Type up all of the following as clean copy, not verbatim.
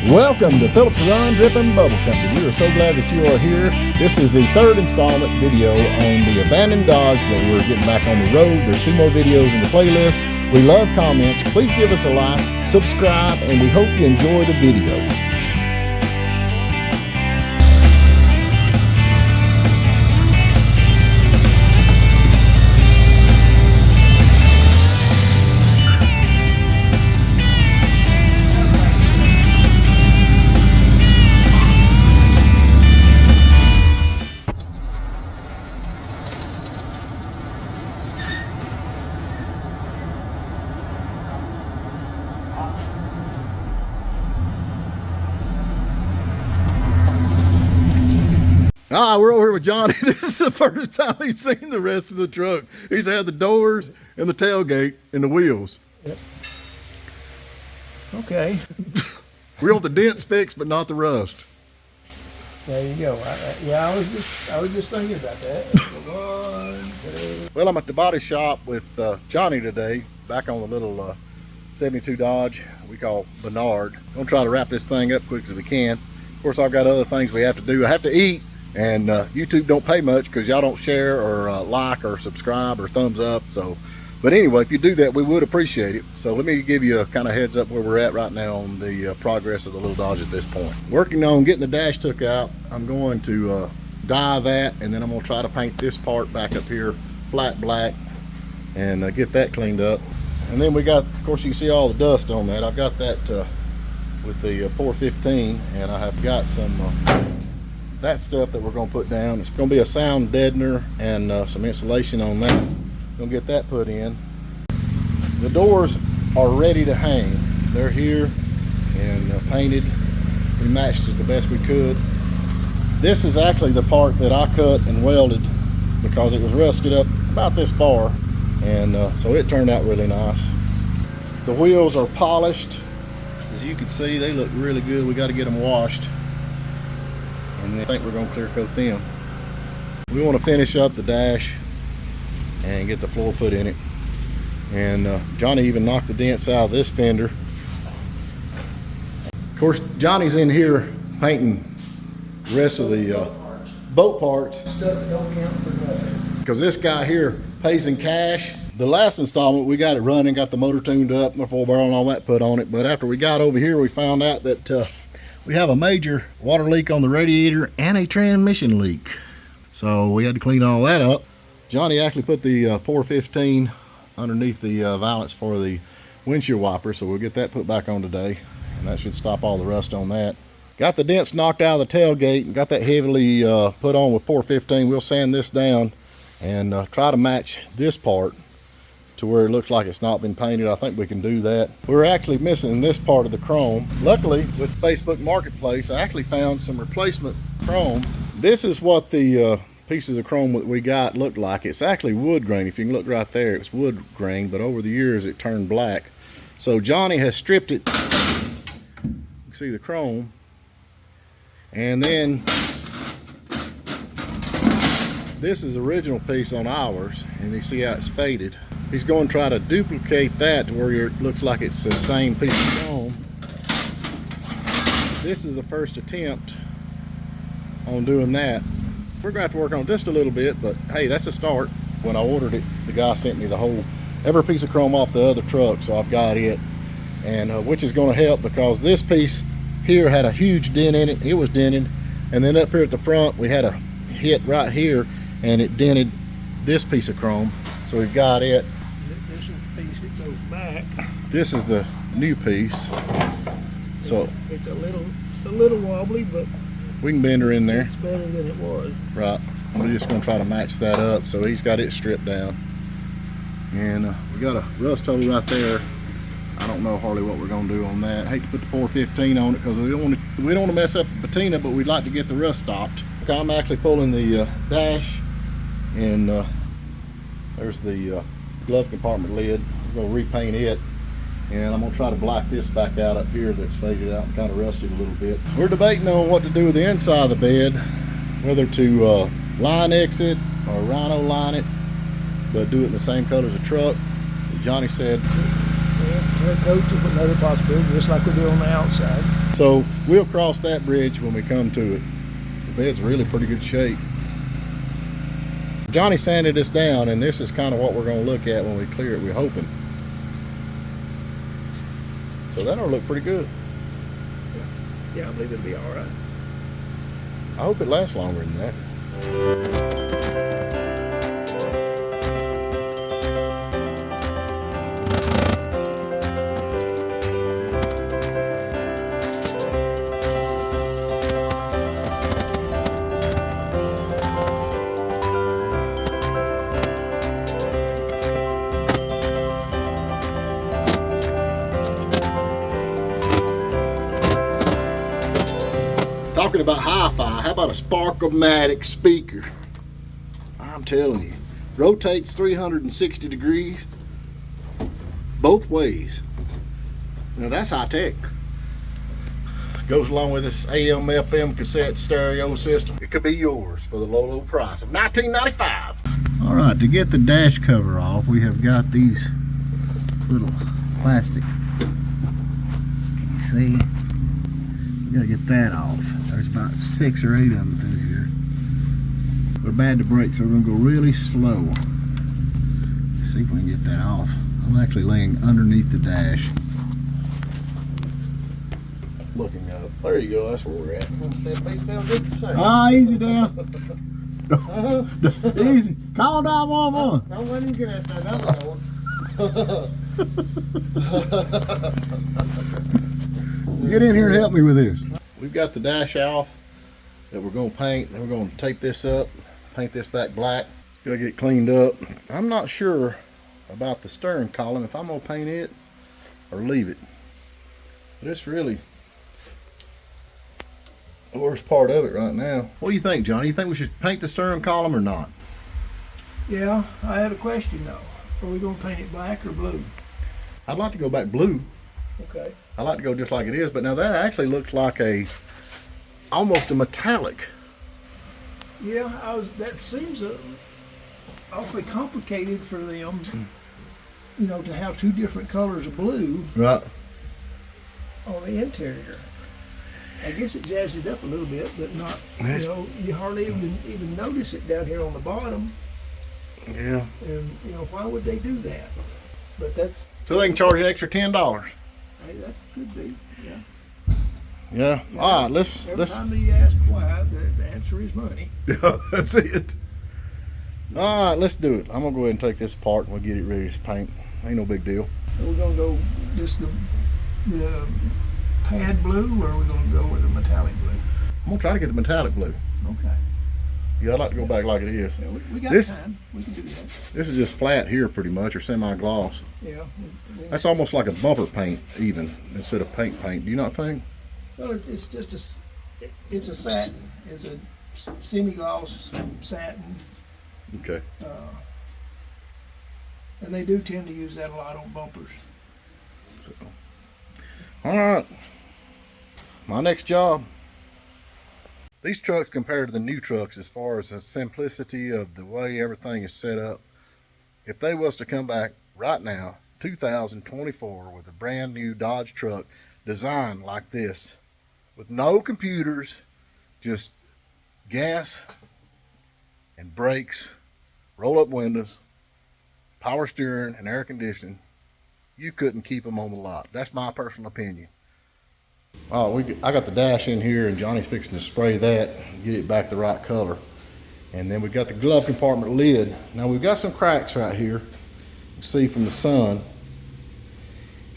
Welcome to Phillips Run Drip and Bubble Company. We are so glad that you are here. This is the third installment video on the abandoned Dodge that we're getting back on the road. There's 2 more videos in the playlist. We love comments. Please give us a like, subscribe, and we hope you enjoy the video. We're over here with Johnny. This is the first time he's seen the rest of the truck. He's had the doors and the tailgate and the wheels. Yep. Okay. We want the dents fixed, but not the rust. There you go. I was just thinking about that. 1, 2. Well, I'm at the body shop with Johnny today, back on the little 72 Dodge we call Bernard. Gonna try to wrap this thing up quick as we can. Of course, I've got other things we have to do. I have to eat. And YouTube don't pay much because y'all don't share or like or subscribe or thumbs up. So, but anyway, if you do that, we would appreciate it. So let me give you a kind of heads up where we're at right now on the progress of the little Dodge at this point. Working on getting the dash took out. I'm going to dye that, and then I'm going to try to paint this part back up here flat black and get that cleaned up. And then we got, of course, you can see all the dust on that. I've got that with the 415, and I have got some that stuff that we're going to put down. It's going to be a sound deadener and some insulation on that. Going to get that put in. The doors are ready to hang. They're here and painted. We matched it the best we could. This is actually the part that I cut and welded because it was rusted up about this far, and so it turned out really nice. The wheels are polished. As you can see, they look really good. We got to get them washed, and I think we're going to clear coat them. We want to finish up the dash and get the floor put in it. And Johnny even knocked the dents out of this fender. Of course, Johnny's in here painting the rest of the boat parts. Stuff that don't count for nothing. Because this guy here pays in cash. The last installment, we got it running, got the motor tuned up, the 4-barrel and all that put on it. But after we got over here, we found out that we have a major water leak on the radiator and a transmission leak. So we had to clean all that up. Johnny actually put the 415 underneath the valance for the windshield wiper, so we'll get that put back on today, and that should stop all the rust on that. Got the dents knocked out of the tailgate and got that heavily put on with 415. We'll sand this down and try to match this part to where it looks like it's not been painted. I think we can do that. We're actually missing this part of the chrome. Luckily, with Facebook Marketplace, I actually found some replacement chrome. This is what the pieces of chrome that we got look like. It's actually wood grain. If you can look right there, it's wood grain, but over the years it turned black. So Johnny has stripped it. You can see the chrome. And then this is the original piece on ours, and you see how it's faded. He's going to try to duplicate that to where it looks like it's the same piece of chrome. This is the first attempt on doing that. We're going to have to work on it just a little bit, but hey, that's a start. When I ordered it, the guy sent me every piece of chrome off the other truck, so I've got it, and which is going to help because this piece here had a huge dent in it. It was dented, and then up here at the front, we had a hit right here, and it dented this piece of chrome. So we've got it. This is the piece that goes back. This is the new piece. So it's a little wobbly, but we can bend her in there. It's better than it was. Right. We're just going to try to match that up. So he's got it stripped down, and we got a rust hole right there. I don't know hardly what we're going to do on that. I hate to put the 415 on it because we don't want to mess up the patina, but we'd like to get the rust stopped. Okay, I'm actually pulling the dash, and there's the glove compartment lid. We're going to repaint it, and I'm going to try to black this back out up here that's faded out and kind of rusted a little bit. We're debating on what to do with the inside of the bed, whether to line exit or rhino line it, but do it in the same color as the truck. Johnny said, Yeah. Clear coat's another possibility, just like we do on the outside. So we'll cross that bridge when we come to it. The bed's really pretty good shape. Johnny sanded this down, and this is kind of what we're going to look at when we clear it, we're hoping. So that'll look pretty good. Yeah, I believe it'll be all right. I hope it lasts longer than that. Talking about hi-fi, how about a Sparkomatic speaker? I'm telling you, rotates 360 degrees both ways. Now that's high tech. Goes along with this AM FM cassette stereo system. It could be yours for the low price of $19.95. All right, to get the dash cover off, we have got these little plastic. Can you see? We gotta get that off. There's about 6 or 8 of them through here. They're bad to break, so we're gonna go really slow. Let's see if we can get that off. I'm actually laying underneath the dash. Looking up. There you go, that's where we're at. Easy down. Easy. Call 911. Don't let him get at that other door. Get in here and help me with this. We've got the dash off that we're going to paint. Then we're going to tape this up, paint this back black. Gotta get it cleaned up. I'm not sure about the stern column, if I'm going to paint it or leave it. But it's really the worst part of it right now. What do you think, Johnny? You think we should paint the stern column or not? Yeah, I had a question though. Are we going to paint it black or blue? I'd like to go back blue. Okay. I like to go just like it is, but now that actually looks like almost a metallic. Yeah, that seems awfully complicated for them, you know, to have 2 different colors of blue Right. on the interior. I guess it jazzed it up a little bit, but not, you know, you hardly even notice it down here on the bottom. Yeah. And, you know, why would they do that? But that's... So they can charge an extra $10. Hey, that could be, yeah. Yeah. All right, Every time you ask why, the answer is money. Yeah, that's it. All right, let's do it. I'm gonna go ahead and take this apart and we'll get it ready to paint. Ain't no big deal. Are we gonna go just the pad blue, or are we gonna go with the metallic blue? I'm gonna try to get the metallic blue. Okay. Yeah, I'd like to go back like it is. Yeah, we got This- time. We can do that. This is just flat here pretty much, or semi-gloss. Yeah. That's almost like a bumper paint even, instead of paint. Do you not think? Well, it's just it's a satin. It's a semi-gloss satin, Okay. and they do tend to use that a lot on bumpers. So, all right. My next job. These trucks compared to the new trucks as far as the simplicity of the way everything is set up, if they was to come back right now, 2024, with a brand new Dodge truck designed like this, with no computers, just gas and brakes, roll-up windows, power steering, and air conditioning, you couldn't keep them on the lot. That's my personal opinion. Oh, I got the dash in here, and Johnny's fixing to spray that, get it back the right color. And then we got the glove compartment lid. Now we've got some cracks right here, you can see from the sun.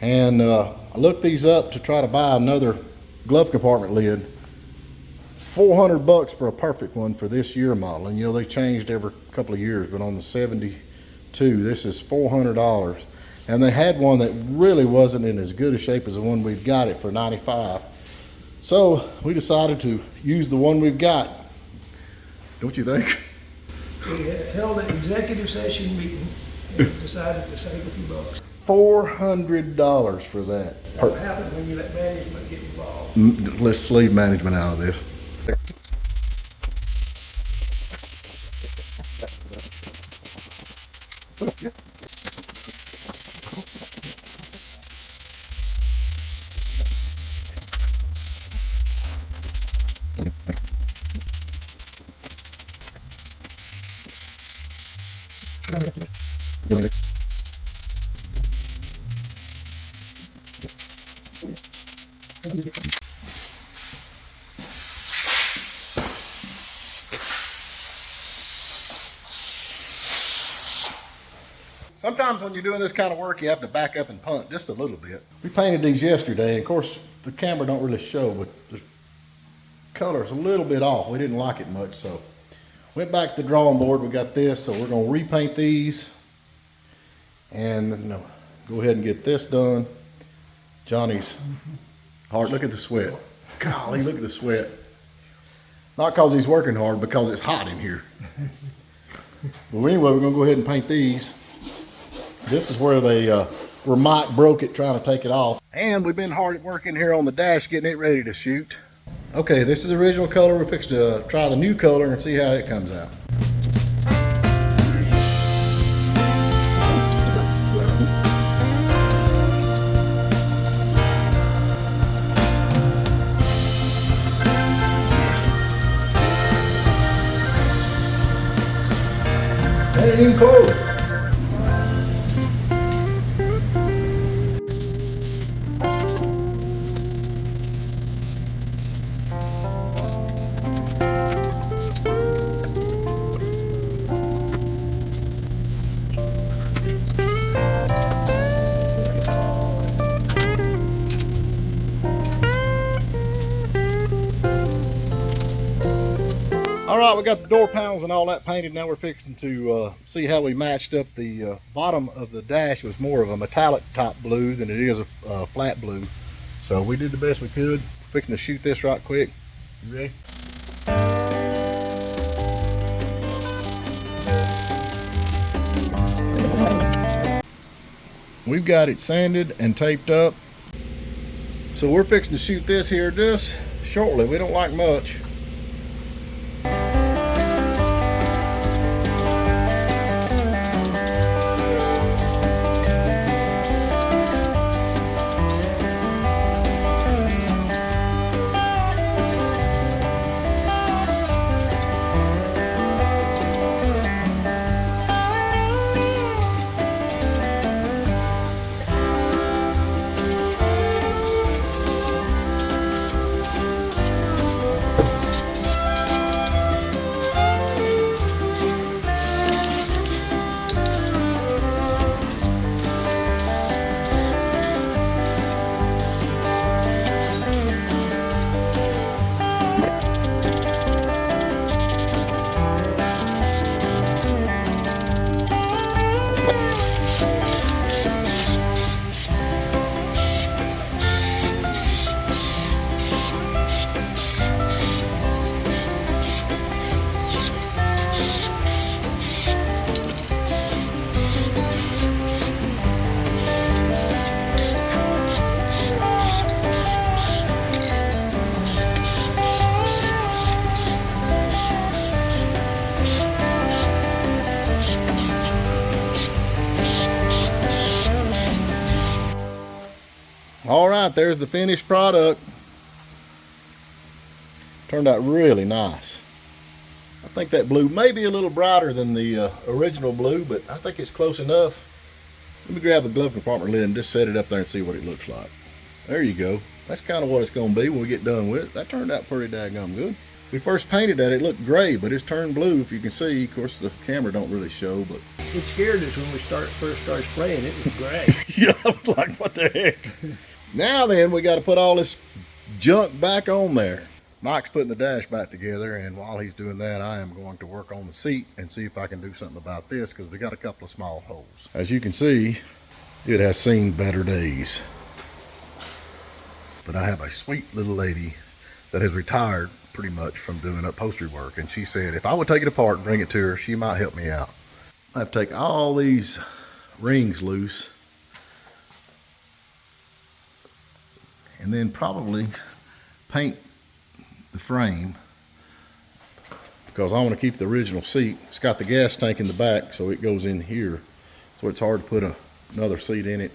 And I looked these up to try to buy another glove compartment lid. $400 for a perfect one for this year model. And you know, they changed every couple of years, but on the 72, this is $400. And they had one that really wasn't in as good a shape as the one we've got it for $95. So we decided to use the one we've got. Don't you think? We held an executive session meeting and decided to save a few bucks. $400 for that. What happens when you let management get involved? Let's leave management out of this. Sometimes when you're doing this kind of work, you have to back up and punt just a little bit. We painted these yesterday, and of course, the camera don't really show, but the color's a little bit off. We didn't like it much, so went back to the drawing board. We got this, so we're gonna repaint these and go ahead and get this done. Johnny's hard. Look at the sweat. Golly, look at the sweat. Not because he's working hard, because it's hot in here. Well, anyway, we're gonna go ahead and paint these. This is where where Mike broke it trying to take it off. And we've been hard at work in here on the dash getting it ready to shoot. Okay, this is the original color. We're fixing to try the new color and see how it comes out. That ain't even close. All right, we got the door panels and all that painted. Now we're fixing to see how we matched up. The bottom of the dash was more of a metallic type blue than it is a flat blue. So we did the best we could. Fixing to shoot this right quick. You ready? We've got it sanded and taped up. So we're fixing to shoot this here just shortly. We don't like much. All right, there's the finished product. Turned out really nice. I think that blue may be a little brighter than the original blue, but I think it's close enough. Let me grab the glove compartment lid and just set it up there and see what it looks like. There you go. That's kind of what it's going to be when we get done with it. That turned out pretty daggone good. We first painted that, it looked gray, but it's turned blue, if you can see. Of course, the camera don't really show, but... It scared us when we first started spraying. It was gray. Yeah, I was like, what the heck? Now then, we got to put all this junk back on there. Mike's putting the dash back together, and while he's doing that, I am going to work on the seat and see if I can do something about this, because we got a couple of small holes. As you can see, it has seen better days. But I have a sweet little lady that has retired pretty much from doing upholstery work, and she said if I would take it apart and bring it to her, she might help me out. I have to take all these rings loose and then probably paint the frame, because I want to keep the original seat. It's got the gas tank in the back, so it goes in here, so it's hard to put another seat in it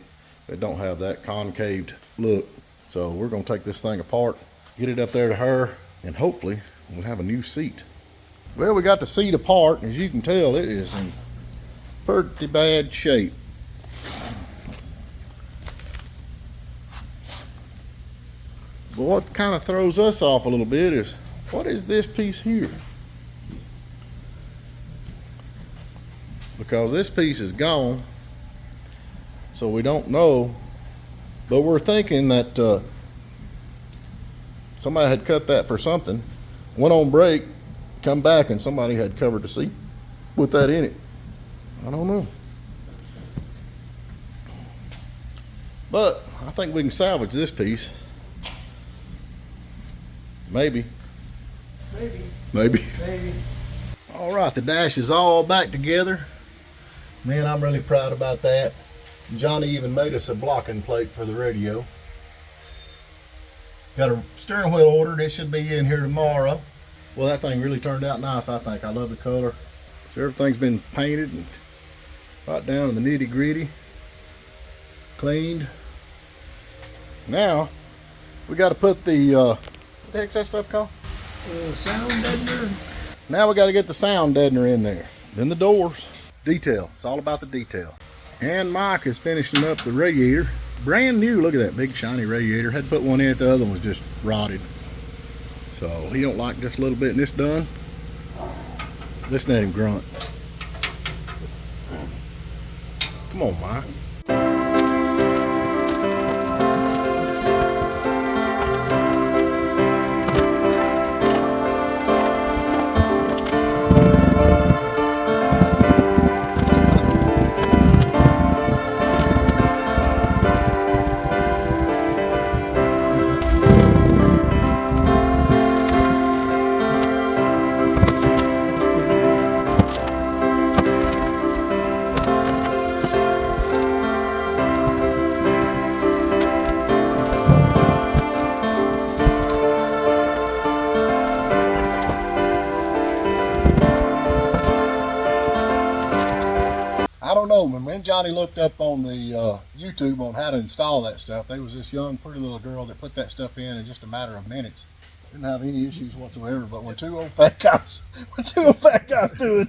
that don't have that concaved look. So we're going to take this thing apart, get it up there to her, and hopefully we'll have a new seat. Well, we got the seat apart, and as you can tell, it is in pretty bad shape. But what kind of throws us off a little bit is, what is this piece here? Because this piece is gone, so we don't know, but we're thinking that somebody had cut that for something, went on break, come back, and somebody had covered the seat with that in it. I don't know. But I think we can salvage this piece. Maybe. Maybe. All right, the dash is all back together. Man, I'm really proud about that. Johnny even made us a blocking plate for the radio. Got a steering wheel ordered. It should be in here tomorrow. Well, that thing really turned out nice, I think. I love the color. So everything's been painted and right down to the nitty gritty. Cleaned. Now, we got to put the, what the heck's that stuff called? Sound deadener. Now we got to get the sound deadener in there. Then the doors. Detail. It's all about the detail. And Mike is finishing up the radiator. Brand new. Look at that big shiny radiator. Had to put one in it. The other one was just rotted. So he don't like just a little bit. And this done. Listen to him grunt. Come on, Mike. I don't know, when me and Johnny looked up on the YouTube on how to install that stuff, there was this young, pretty little girl that put that stuff in just a matter of minutes. Didn't have any issues whatsoever, but when two old fat guys do it,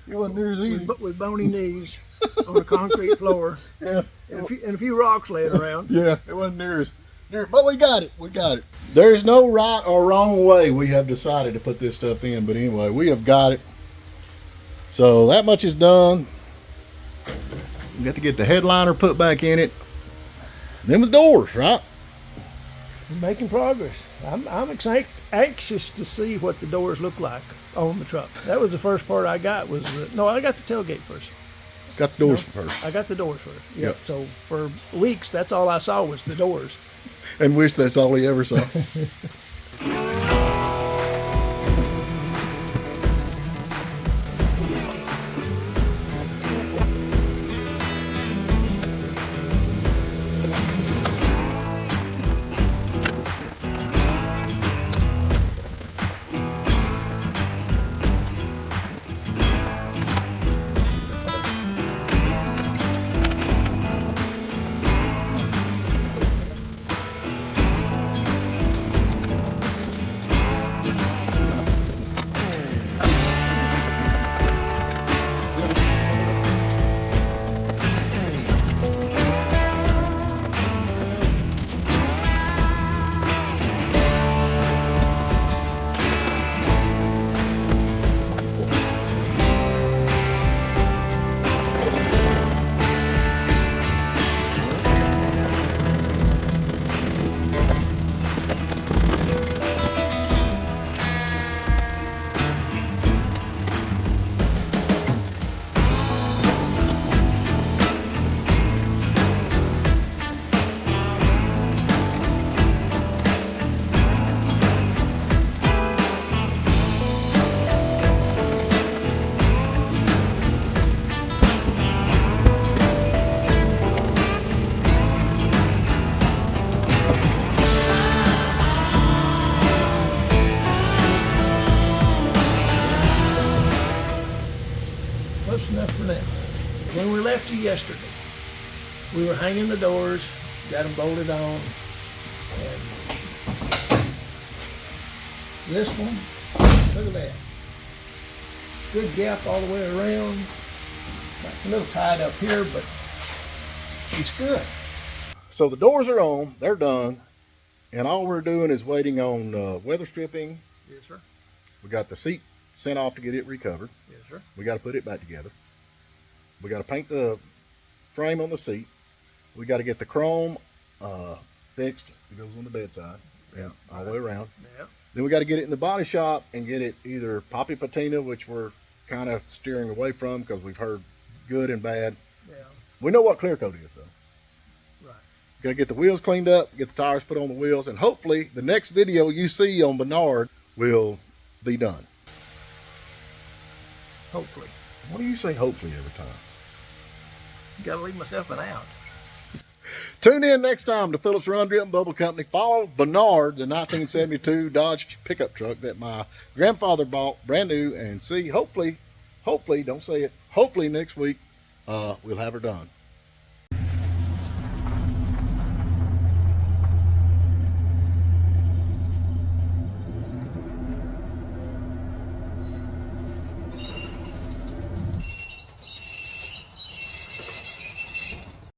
it wasn't near as easy. With bony knees on a concrete floor. Yeah. And a few rocks laying around. Yeah, it wasn't near as, but we got it. There's no right or wrong way we have decided to put this stuff in, but anyway, we have got it. So that much is done. We got to get the headliner put back in it. Then the doors, right? We're making progress. I'm anxious to see what the doors look like on the truck. That was the first part I got. I got the tailgate first. Got the doors first. I got the doors first. Yeah. Yep. So for weeks, that's all I saw was the doors. And wish that's all he ever saw. Close enough for now. When we left you yesterday, we were hanging the doors, got them bolted on, and this one, look at that. Good gap all the way around. A little tied up here, but it's good. So the doors are on, they're done, and all we're doing is waiting on weather stripping. Yes, sir. We got the seat sent off to get it recovered. Yes, sir. We got to put it back together. We got to paint the frame on the seat. We got to get the chrome fixed. It goes on the bedside. Yeah, all the way around. Yeah. Then we got to get it in the body shop and get it either poppy patina, which we're kind of steering away from because we've heard good and bad. Yeah. We know what clear coat is though. Right. Got to get the wheels cleaned up, get the tires put on the wheels, and hopefully the next video you see on Bernard will be done. Hopefully. What do you say hopefully every time? Got to leave myself an out. Tune in next time to Phillips Run Drip and Bubble Company. Follow Bernard, the 1972 Dodge pickup truck that my grandfather bought brand new, and see, hopefully, don't say it, hopefully next week we'll have her done.